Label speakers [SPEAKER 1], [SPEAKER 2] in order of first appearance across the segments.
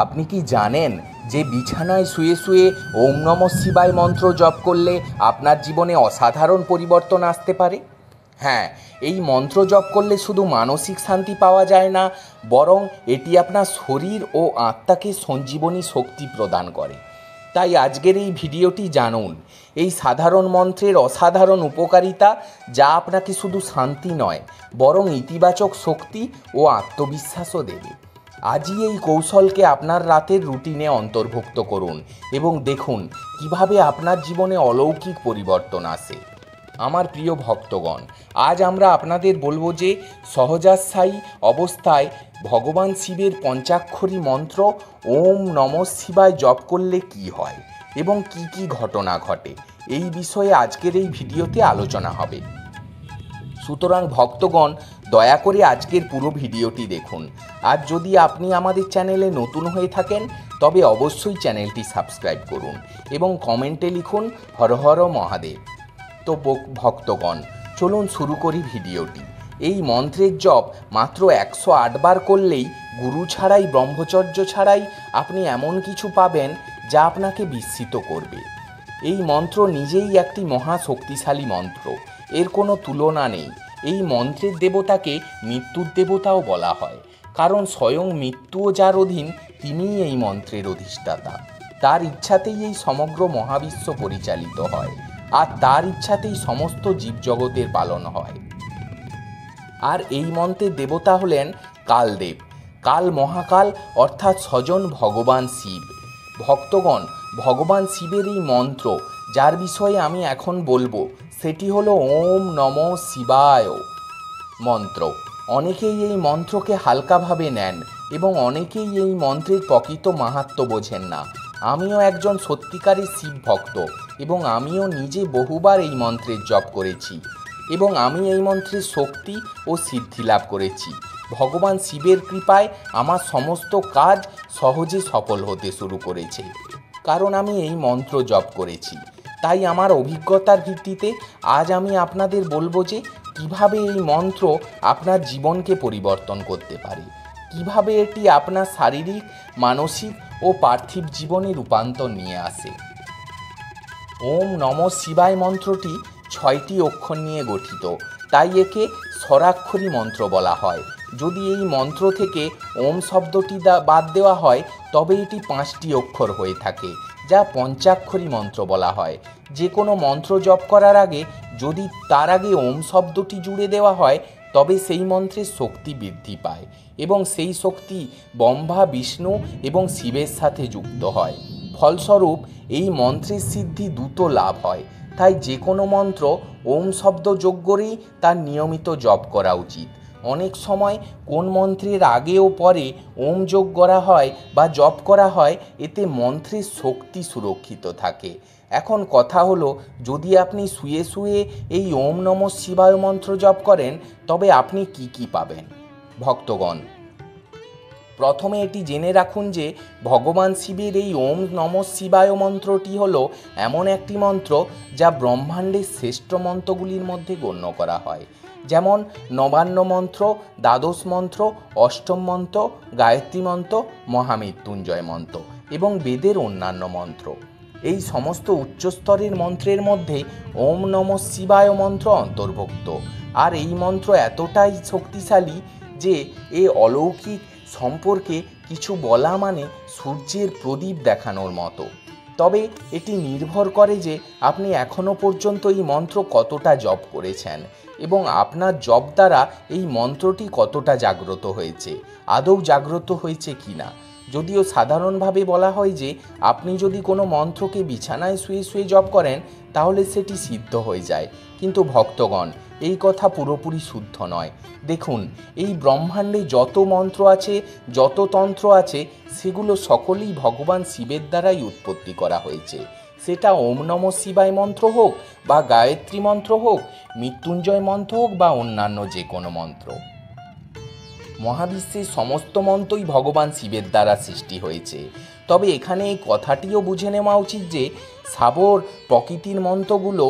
[SPEAKER 1] আপনি কি জানেন যে বিছানায় শুয়ে শুয়ে ওম নমঃ শিবায় মন্ত্র জপ করলে আপনার জীবনে অসাধারণ পরিবর্তন আসতে পারে? হ্যাঁ, এই মন্ত্র জপ করলে শুধু মানসিক শান্তি পাওয়া যায় না, বরং এটি আপনার শরীর ও আত্মাকে সঞ্জীবনী শক্তি প্রদান করে। তাই আজকের এই ভিডিওটি জানুন এই সাধারণ মন্ত্রের অসাধারণ উপকারিতা, যা আপনাকে শুধু শান্তি নয়, বরং ইতিবাচক শক্তি ও আত্মবিশ্বাসও দেবে। আজই এই কৌশলকে আপনার রাতের রুটিনে অন্তর্ভুক্ত করুন এবং দেখুন কিভাবে আপনার জীবনে অলৌকিক পরিবর্তন আসে। আমার প্রিয় ভক্তগণ, আজ আমরা আপনাদের বলবো যে সহজাস্থায়ী অবস্থায় ভগবান শিবের পঞ্চাক্ষরী মন্ত্র ওম নমঃ শিবায় জপ করলে কি হয় এবং কি কি ঘটনা ঘটে, এই বিষয়ে আজকের এই ভিডিওতে আলোচনা হবে। সুতরাং ভক্তগণ, দয়া করে আজকের পুরো ভিডিওটি দেখুন। আর যদি আপনি আমাদের চ্যানেলে নতুন হয়ে থাকেন তবে অবশ্যই চ্যানেলটি সাবস্ক্রাইব করুন এবং কমেন্টে লিখুন হর হর মহাদেব। তো ভক্তগণ, চলুন শুরু করি ভিডিওটি। এই মন্ত্রের জপ মাত্র 108 বার করলেই, গুরু ছাড়াই, ব্রহ্মচর্য ছাড়াই আপনি এমন কিছু পাবেন যা আপনাকে বিস্মিত করবে। এই মন্ত্র নিজেই একটি মহা শক্তিশালী মন্ত্র, এর কোনো তুলনা নেই। এই মন্ত্রের দেবতাকে মৃত্যুর দেবতাও বলা হয়, কারণ স্বয়ং মৃত্যুও যার অধীন, তিনিই এই মন্ত্রের অধিষ্ঠাতা। তার ইচ্ছাতেই এই সমগ্র মহাবিশ্ব পরিচালিত হয়, আর তার ইচ্ছাতেই সমস্ত জীবজগতের পালন হয়। আর এই মন্ত্রের দেবতা হলেন কালদেব, কাল মহাকাল, অর্থাৎ স্বজন ভগবান শিব। ভক্তগণ, ভগবান শিবের এই মন্ত্র যার বিষয়ে আমি এখন বলবো সেটি হলো ওম নমঃ শিবায় মন্ত্র। অনেকেই এই মন্ত্রকে হালকাভাবে নেন এবং অনেকেই এই মন্ত্রের প্রকৃত মাহাত্ম্য বোঝেন না। আমিও একজন সত্যিকারের শিব ভক্ত এবং আমিও নিজে বহুবার এই মন্ত্রের জপ করেছি এবং আমি এই মন্ত্রের শক্তি ও সিদ্ধি লাভ করেছি। ভগবান শিবের কৃপায় আমার সমস্ত কাজ সহজে সফল হতে শুরু করেছে, কারণ আমি এই মন্ত্র জপ করেছি। তাই আমার অভিজ্ঞতার ভিত্তিতে আজ আমি আপনাদের বলবো যে কিভাবে এই মন্ত্র আপনার জীবনকে পরিবর্তন করতে পারে, কিভাবে এটি আপনার শারীরিক, মানসিক ও পার্থিব জীবনে রূপান্তর নিয়ে আসে। ওম নমঃ শিবায় মন্ত্রটি 6টি অক্ষর নিয়ে গঠিত, তাই একে স্বরাক্ষরী মন্ত্র বলা হয়। যদি এই মন্ত্র থেকে ওম শব্দটি বাদ দেওয়া হয় তবে এটি 5টি অক্ষর হয়ে থাকে, যা পঞ্চাক্ষরী মন্ত্র বলা হয়। যে কোনো মন্ত্র জপ করার আগে যদি তার আগে ওম শব্দটি জুড়ে দেওয়া হয় তবে সেই মন্ত্রের শক্তি বৃদ্ধি পায় এবং সেই শক্তি ব্রহ্মা, বিষ্ণু এবং শিবের সাথে যুক্ত হয়। ফলস্বরূপ এই মন্ত্রের সিদ্ধি দ্রুত লাভ হয়। তাই যে কোনো মন্ত্র ওম শব্দ যোগ করেই তার নিয়মিত জপ করা উচিত। অনেক সময় কোন মন্ত্রের আগে ও পরে ওম যোগ করা হয় বা জপ করা হয়, এতে মন্ত্রের শক্তি সুরক্ষিত থাকে। এখন কথা হলো, যদি আপনি শুয়ে শুয়ে এই ওম নমঃ শিবায় মন্ত্র জপ করেন তবে আপনি কি কি পাবেন? ভক্তগণ, প্রথমে এটি জেনে রাখুন যে ভগবান শিবের এই ওম নমঃ শিবায় মন্ত্রটি হলো এমন একটি মন্ত্র যা ব্রহ্মাণ্ডের শ্রেষ্ঠ মন্ত্রগুলির মধ্যে গণ্য করা হয়। যেমন নবান্ন মন্ত্র, দ্বাদশ মন্ত্র, অষ্টম মন্ত্র, গায়ত্রী মন্ত্র, মহামৃত্যুঞ্জয় মন্ত্র এবং বেদের অন্যান্য মন্ত্র। এই সমস্ত উচ্চস্তরের মন্ত্রের মধ্যে ওম নমঃ শিবায় মন্ত্র অন্তর্ভুক্ত। আর এই মন্ত্র এতটাই শক্তিশালী যে এ অলৌকিক সম্পর্কে কিছু বলা মানে সূর্যের প্রদীপ দেখানোর মতো। তবে এটি নির্ভর করে যে আপনি এখনও পর্যন্ত এই মন্ত্র কতটা জপ করেছেন এবং আপনার জপ দ্বারা এই মন্ত্রটি কতটা জাগ্রত হয়েছে, আদৌ জাগ্রত হয়েছে কি না। যদিও সাধারণভাবে বলা হয় যে আপনি যদি কোনো মন্ত্রকে বিছানায় শুয়ে শুয়ে জপ করেন তাহলে সেটি সিদ্ধ হয়ে যায়, কিন্তু ভক্তগণ, এই কথা পুরোপুরি শুদ্ধ নয়। দেখুন, এই ব্রহ্মাণ্ডে যত মন্ত্র আছে, যত তন্ত্র আছে, সেগুলো সকলেই ভগবান শিবের দ্বারাই উৎপত্তি করা হয়েছে। সেটা ওম নমঃ শিবায় মন্ত্র হোক বা গায়ত্রী মন্ত্র হোক, মৃত্যুঞ্জয় মন্ত্র হোক বা অন্যান্য যে কোনো মন্ত্র। মহাবিশ্বের সমস্ত মন্ত্রই ভগবান শিবের দ্বারা সৃষ্টি হয়েছে। তবে এখানে এই কথাটিও বুঝে নেওয়া উচিত যে স্থাবর প্রকৃতির মন্ত্রগুলো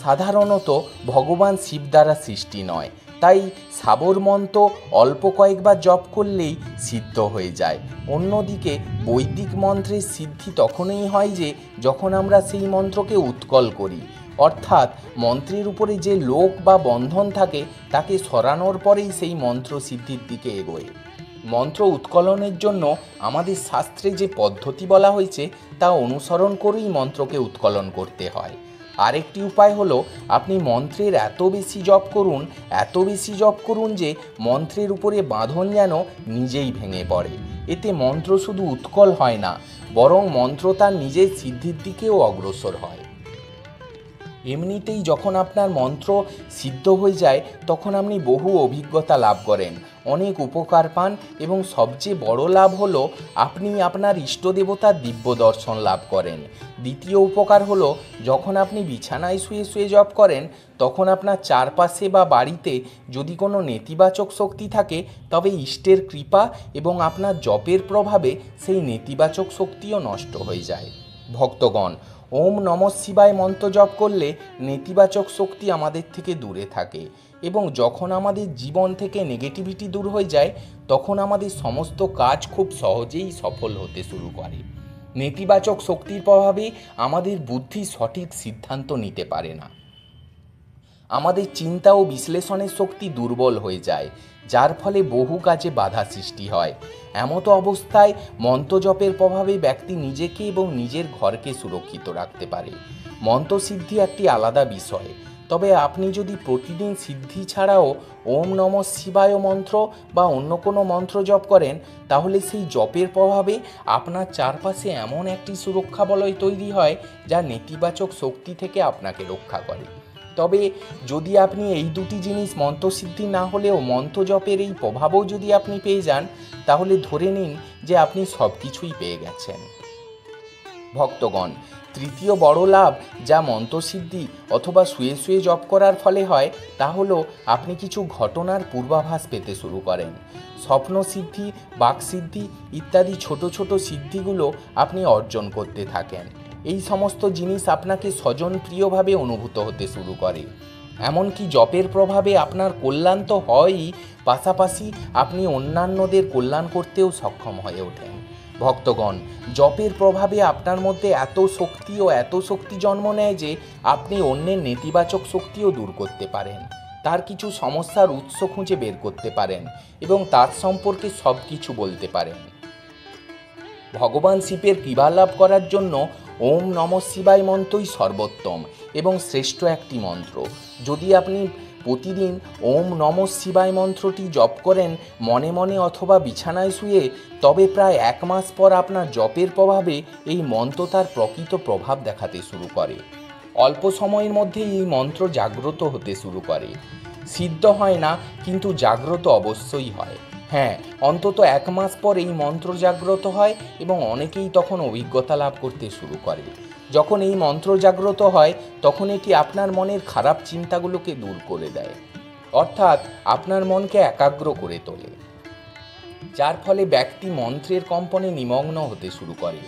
[SPEAKER 1] সাধারণত ভগবান শিব দ্বারা সৃষ্টি নয়, তাই সাবর মন্ত্র অল্প কয়েকবার জপ করলেই সিদ্ধ হয়ে যায়। অন্যদিকে বৈদিক মন্ত্রের সিদ্ধি তখনই হয় যে যখন আমরা সেই মন্ত্রকে উৎকল করি, অর্থাৎ মন্ত্রের উপরে যে লোক বা বন্ধন থাকে তাকে সরানোর পরেই সেই মন্ত্র সিদ্ধির দিকে এগোয়। মন্ত্র উৎকলনের জন্য আমাদের শাস্ত্রে যে পদ্ধতি বলা হয়েছে তা অনুসরণ করেই মন্ত্রকে উৎকলন করতে হয়। আরেকটি উপায় হলো আপনি মন্ত্রের এত বেশি জপ করুন যে মন্ত্রের উপরে বাঁধন যেন নিজেই ভেঙে পড়ে। এতে মন্ত্র শুধু উৎকল হয় না, বরং মন্ত্র তার নিজের সিদ্ধির দিকেও অগ্রসর হয়। এমনিতেই যখন আপনার মন্ত্র সিদ্ধ হয়ে যায় তখন আপনি বহু অভিজ্ঞতা লাভ করেন, অনেক উপকার পান এবং সবচেয়ে বড় লাভ হলো আপনি আপনার ইষ্টদেবতার দিব্য দর্শন লাভ করেন। দ্বিতীয় উপকার হলো যখন আপনি বিছানায় শুয়ে জপ করেন তখন আপনার চারপাশে বা বাড়িতে যদি কোনো নেতিবাচক শক্তি থাকে তবে ইষ্টের কৃপা এবং আপনার জপের প্রভাবে সেই নেতিবাচক শক্তিও নষ্ট হয়ে যায়। ভক্তগণ, ওম নমঃ শিবায় মন্ত্র জপ করলে নেতিবাচক শক্তি আমাদের থেকে দূরে থাকে এবং যখন আমাদের জীবন থেকে নেগেটিভিটি দূর হয়ে যায় তখন আমাদের সমস্ত কাজ খুব সহজেই সফল হতে শুরু করে। নেতিবাচক শক্তির প্রভাবে আমাদের বুদ্ধি সঠিক সিদ্ধান্ত নিতে পারে না, আমাদের চিন্তা ও বিশ্লেষণের শক্তি দুর্বল হয়ে যায়, যার ফলে বহু কাজে বাধা সৃষ্টি হয়। এমতো অবস্থায় মন্ত্রজপের প্রভাবে ব্যক্তি নিজেকে এবং নিজের ঘরকে সুরক্ষিত রাখতে পারে। মন্ত্রসিদ্ধি একটি আলাদা বিষয়, তবে আপনি যদি প্রতিদিন সিদ্ধি ছাড়াও ওম নমঃ শিবায় মন্ত্র বা অন্য কোনো মন্ত্র জপ করেন তাহলে সেই জপের প্রভাবে আপনার চারপাশে এমন একটি সুরক্ষা বলয় তৈরি হয় যা নেতিবাচক শক্তি থেকে আপনাকে রক্ষা করে। তবে যদি আপনি এই দুটি জিনিস মন্ত্রসিদ্ধি না হলেও মন্ত্র জপের এই প্রভাবও যদি আপনি পেয়ে যান তাহলে ধরে নিন যে আপনি সব কিছুই পেয়ে গেছেন। ভক্তগণ, তৃতীয় বড় লাভ যা মন্ত্রসিদ্ধি অথবা শুয়ে জপ করার ফলে হয় তা হলো আপনি কিছু ঘটনার পূর্বাভাস পেতে শুরু করেন। স্বপ্নসিদ্ধি, বাকসিদ্ধি ইত্যাদি ছোট ছোট সিদ্ধিগুলো আপনি অর্জন করতে থাকেন। এই সমস্ত জিনিস আপনাকে স্বজনপ্রিয়ভাবে অনুভূত হতে শুরু করে। এমনকি জপের প্রভাবে আপনার কল্যাণ তো হয়ই, পাশাপাশি আপনি অন্যান্যদের কল্যাণ করতেও সক্ষম হয়ে ওঠেন। ভক্তগণ, জপের প্রভাবে আপনার মধ্যে এত শক্তি জন্ম নেয় যে আপনি অন্যের নেতিবাচক শক্তিও দূর করতে পারেন, তার কিছু সমস্যার উৎস খুঁজে বের করতে পারেন এবং তার সম্পর্কে সব কিছু বলতে পারেন। ভগবান শিবের কৃপা লাভ করার জন্য ওম নমঃ শিবায় মন্ত্রই সর্বোত্তম এবং শ্রেষ্ঠ একটি মন্ত্র। যদি আপনি প্রতিদিন ওম নমঃ শিবায় মন্ত্রটি জপ করেন মনে মনে অথবা বিছানায় শুয়ে, তবে প্রায় 1 মাস পর আপনার জপের প্রভাবে এই মন্ত্র তার প্রকৃত প্রভাব দেখাতে শুরু করে। অল্প সময়ের মধ্যে এই মন্ত্র জাগ্রত হতে শুরু করে। সিদ্ধ হয় না, কিন্তু জাগ্রত অবশ্যই হয়। হ্যাঁ, অন্তত 1 মাস পর এই মন্ত্র জাগ্রত হয় এবং অনেকেই তখন অভিজ্ঞতা লাভ করতে শুরু করে। যখন এই মন্ত্র জাগ্রত হয় তখন এটি আপনার মনের খারাপ চিন্তাগুলোকে দূর করে দেয়, অর্থাৎ আপনার মনকে একাগ্র করে তোলে, যার ফলে ব্যক্তি মন্ত্রের কম্পনে নিমগ্ন হতে শুরু করে।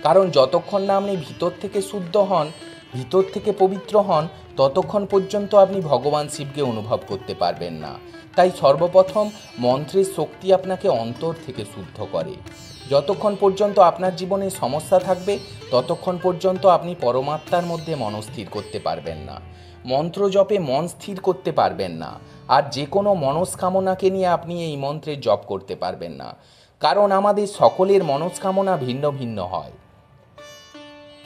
[SPEAKER 1] কারণ যতক্ষণ না আপনি ভিতর থেকে শুদ্ধ হন, ভিতর থেকে পবিত্র হন, ততক্ষণ পর্যন্ত আপনি ভগবান শিবকে অনুভব করতে পারবেন না। তাই সর্বপ্রথম মন্ত্রের শক্তি আপনাকে অন্তর থেকে শুদ্ধ করে। যতক্ষণ পর্যন্ত আপনার জীবনে সমস্যা থাকবে ততক্ষণ পর্যন্ত আপনি পরমাত্মার মধ্যে মনস্থির করতে পারবেন না, মন্ত্র জপে মন স্থির করতে পারবেন না, আর যে কোনো মনস্কামনাকে নিয়ে আপনি এই মন্ত্রের জপ করতে পারবেন না। কারণ আমাদের সকলের মনস্কামনা ভিন্ন ভিন্ন হয়।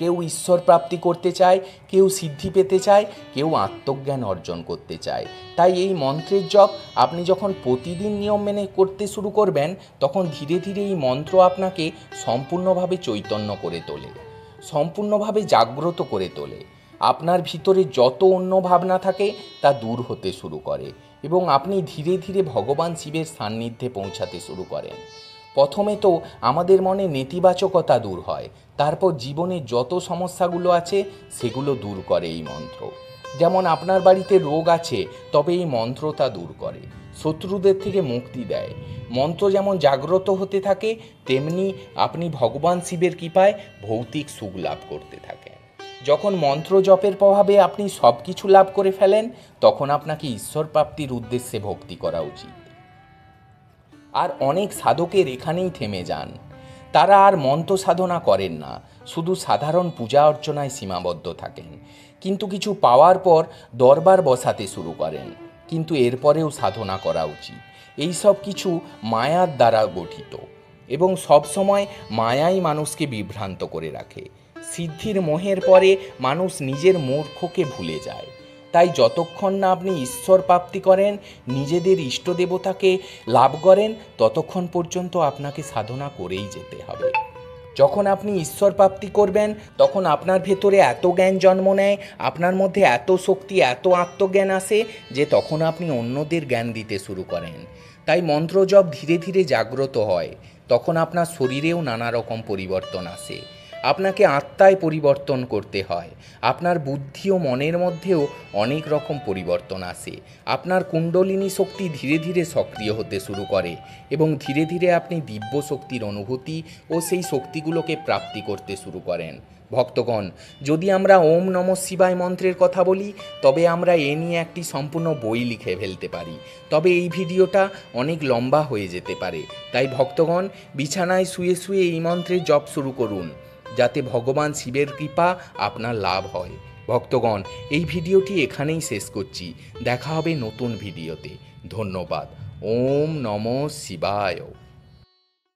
[SPEAKER 1] কেউ ঈশ্বর প্রাপ্তি করতে চায়, কেউ সিদ্ধি পেতে চায়, কেউ আত্মজ্ঞান অর্জন করতে চায়। তাই এই মন্ত্রের জপ আপনি যখন প্রতিদিন নিয়ম মেনে করতে শুরু করবেন তখন ধীরে ধীরে এই মন্ত্র আপনাকে সম্পূর্ণভাবে চৈতন্য করে তোলে, সম্পূর্ণভাবে জাগ্রত করে তোলে। আপনার ভিতরে যত অন্য ভাবনা থাকে তা দূর হতে শুরু করে এবং আপনি ধীরে ধীরে ভগবান শিবের সান্নিধ্যে পৌঁছাতে শুরু করেন। প্রথমে তো আমাদের মনে নেতিবাচকতা দূর হয়, তারপর জীবনে যত সমস্যাগুলো আছে সেগুলো দূর করে এই মন্ত্র। যেমন আপনার বাড়িতে রোগ আছে, তবে এই মন্ত্র তা দূর করে, শত্রুদের থেকে মুক্তি দেয়। মন্ত্র যেমন জাগ্রত হতে থাকে তেমনি আপনি ভগবান শিবের কৃপায় ভৌতিক সুখ লাভ করতে থাকেন। যখন মন্ত্র জপের প্রভাবে আপনি সব কিছু লাভ করে ফেলেন, তখন আপনাকে ঈশ্বর প্রাপ্তির উদ্দেশ্যে ভক্তি করা উচিত। আর অনেক সাধকের এখানেই থেমে যান। তারা আর মন্ত্র সাধনা করেন না, শুধু সাধারণ পূজা অর্চনায় সীমাবদ্ধ থাকেন। কিন্তু কিছু পাওয়ার পর দরবার বসাতে শুরু করেন। কিন্তু এরপরেও সাধনা করা উচিত। এই সব কিছু মায়ার দ্বারা গঠিত, এবং সবসময় মায়াই মানুষকে বিভ্রান্ত করে রাখে। সিদ্ধির মোহের পরে মানুষ নিজের মূর্খকে ভুলে যায়। তাই যতক্ষণ না আপনি ঈশ্বর প্রাপ্তি করেন, নিজেদের ইষ্ট দেবতাকে লাভ করেন, ততক্ষণ পর্যন্ত আপনাকে সাধনা করেই যেতে হবে। যখন আপনি ঈশ্বর প্রাপ্তি করবেন, তখন আপনার ভেতরে এত জ্ঞান জন্ম নেয়, আপনার মধ্যে এত শক্তি, এত আত্মজ্ঞান আসে যে তখন আপনি অন্যদের জ্ঞান দিতে শুরু করেন। তাই মন্ত্র জপ ধীরে ধীরে জাগ্রত হয়। তখন আপনার শরীরেও নানা রকম পরিবর্তন আসে। আপনাকে আত্মায় পরিবর্তন করতে হয়। আপনার বুদ্ধি ও মনের মধ্যেও অনেক রকম পরিবর্তন আসে। আপনার কুণ্ডলিনী শক্তি ধীরে ধীরে সক্রিয় হতে শুরু করে, এবং ধীরে ধীরে আপনি দিব্য শক্তির অনুভূতি ও সেই শক্তিগুলোকে প্রাপ্তি করতে শুরু করেন। ভক্তগণ, যদি আমরা ওম নমঃ শিবায় মন্ত্রের কথা বলি, তবে আমরা এ নিয়ে একটি সম্পূর্ণ বই লিখে ফেলতে পারি। তবে এই ভিডিওটা অনেক লম্বা হয়ে যেতে পারে। তাই ভক্তগণ, বিছানায় শুয়ে শুয়ে এই মন্ত্রের জপ শুরু করুন, যাতে ভগবান শিবের কৃপা আপনার লাভ হয়। ভক্তগণ, এই ভিডিওটি এখানেই শেষ করছি। দেখা হবে নতুন ভিডিওতে। ধন্যবাদ। ওম নমঃ শিবায়।